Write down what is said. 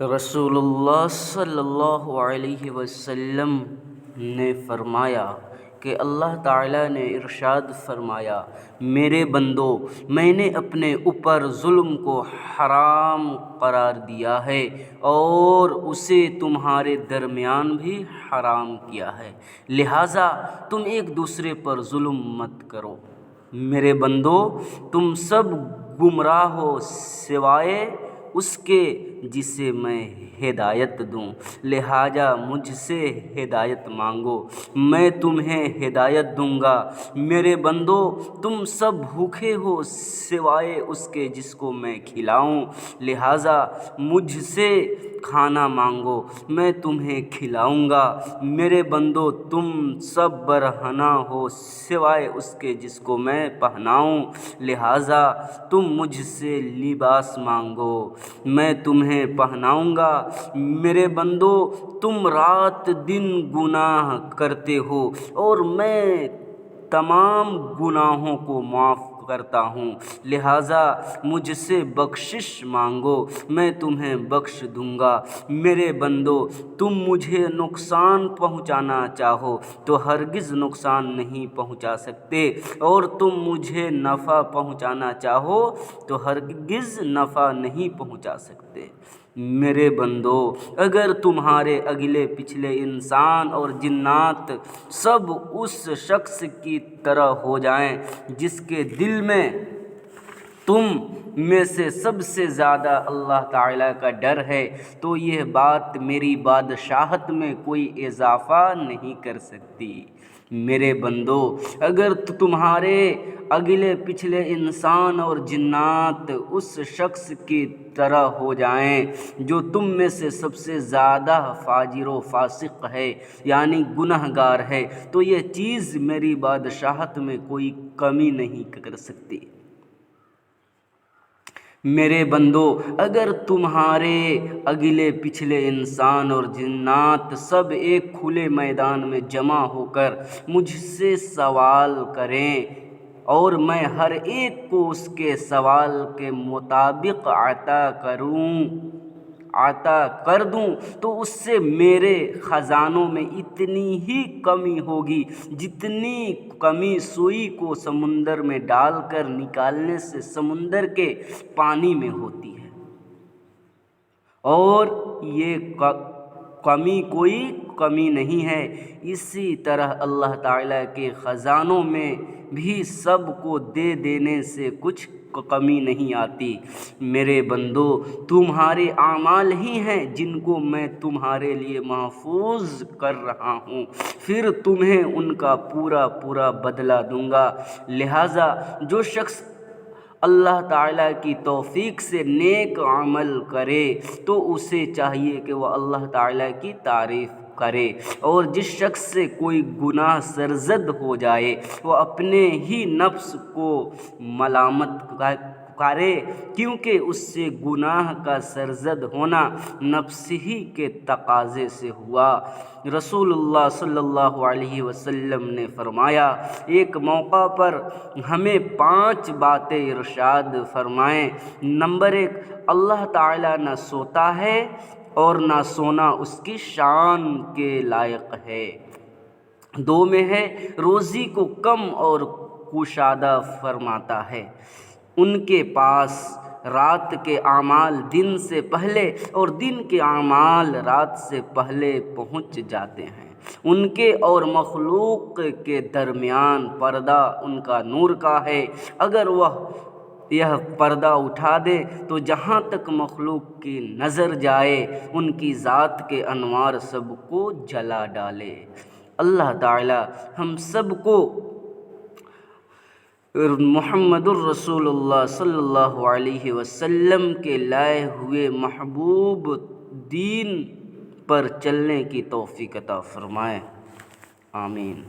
رسول اللہ صلی اللہ علیہ وسلم نے فرمایا کہ اللہ تعالیٰ نے ارشاد فرمایا، میرے بندو، میں نے اپنے اوپر ظلم کو حرام قرار دیا ہے اور اسے تمہارے درمیان بھی حرام کیا ہے، لہٰذا تم ایک دوسرے پر ظلم مت کرو۔ میرے بندو، تم سب گمراہ ہو سوائے اس کے جسے میں ہدایت دوں، لہٰذا مجھ سے ہدایت مانگو، میں تمہیں ہدایت دوں گا۔ میرے بندو، تم سب بھوکے ہو سوائے اس کے جس کو میں کھلاؤں، لہٰذا مجھ سے کھانا مانگو، میں تمہیں کھلاؤں گا۔ میرے بندو، تم سب برہنہ ہو سوائے اس کے جس کو میں پہناؤں، لہٰذا تم مجھ سے لباس مانگو، میں تمہیں پہناؤں گا۔ میرے بندو، تم رات دن گناہ کرتے ہو اور میں تمام گناہوں کو معاف کرتا ہوں، لہٰذا مجھ سے بخشش مانگو، میں تمہیں بخش دوں گا۔ میرے بندو، تم مجھے نقصان پہنچانا چاہو تو ہرگز نقصان نہیں پہنچا سکتے، اور تم مجھے نفع پہنچانا چاہو تو ہرگز نفع نہیں پہنچا سکتے۔ میرے بندو، اگر تمہارے اگلے پچھلے انسان اور جنات سب اس شخص کی طرح ہو جائیں جس کے دل میں تم میں سے سب سے زیادہ اللہ تعالیٰ کا ڈر ہے، تو یہ بات میری بادشاہت میں کوئی اضافہ نہیں کر سکتی۔ میرے بندو، اگر تمہارے اگلے پچھلے انسان اور جنات اس شخص کی طرح ہو جائیں جو تم میں سے سب سے زیادہ فاجر و فاسق ہے، یعنی گناہ گار ہے، تو یہ چیز میری بادشاہت میں کوئی کمی نہیں کر سکتی۔ میرے بندو، اگر تمہارے اگلے پچھلے انسان اور جنات سب ایک کھلے میدان میں جمع ہو کر مجھ سے سوال کریں اور میں ہر ایک کو اس کے سوال کے مطابق عطا کر دوں، تو اس سے میرے خزانوں میں اتنی ہی کمی ہوگی جتنی کمی سوئی کو سمندر میں ڈال کر نکالنے سے سمندر کے پانی میں ہوتی ہے، اور یہ کمی کوئی کمی نہیں ہے۔ اسی طرح اللہ تعالیٰ کے خزانوں میں بھی سب کو دے دینے سے کچھ کمی نہیں آتی۔ میرے بندو، تمہارے اعمال ہی ہیں جن کو میں تمہارے لیے محفوظ کر رہا ہوں، پھر تمہیں ان کا پورا بدلہ دوں گا، لہٰذا جو شخص اللہ تعالیٰ کی توفیق سے نیک عمل کرے تو اسے چاہیے کہ وہ اللہ تعالیٰ کی تعریف کرے، اور جس شخص سے کوئی گناہ سرزد ہو جائے وہ اپنے ہی نفس کو ملامت کرے، کیونکہ اس سے گناہ کا سرزد ہونا نفس ہی کے تقاضے سے ہوا۔ رسول اللہ صلی اللہ علیہ وسلم نے فرمایا، ایک موقع پر ہمیں 5 باتیں ارشاد فرمائیں۔ نمبر 1، اللہ تعالیٰ نہ سوتا ہے اور نہ سونا اس کی شان کے لائق ہے۔ 2 میں ہے، روزی کو کم اور کشادہ فرماتا ہے، ان کے پاس رات کے اعمال دن سے پہلے اور دن کے اعمال رات سے پہلے پہنچ جاتے ہیں، ان کے اور مخلوق کے درمیان پردہ ان کا نور کا ہے، اگر وہ یہ پردہ اٹھا دے تو جہاں تک مخلوق کی نظر جائے ان کی ذات کے انوار سب کو جلا ڈالے۔ اللہ تعالی ہم سب کو محمد الرسول اللہ صلی اللہ علیہ وسلم کے لائے ہوئے محبوب دین پر چلنے کی توفیق عطا فرمائے، آمین۔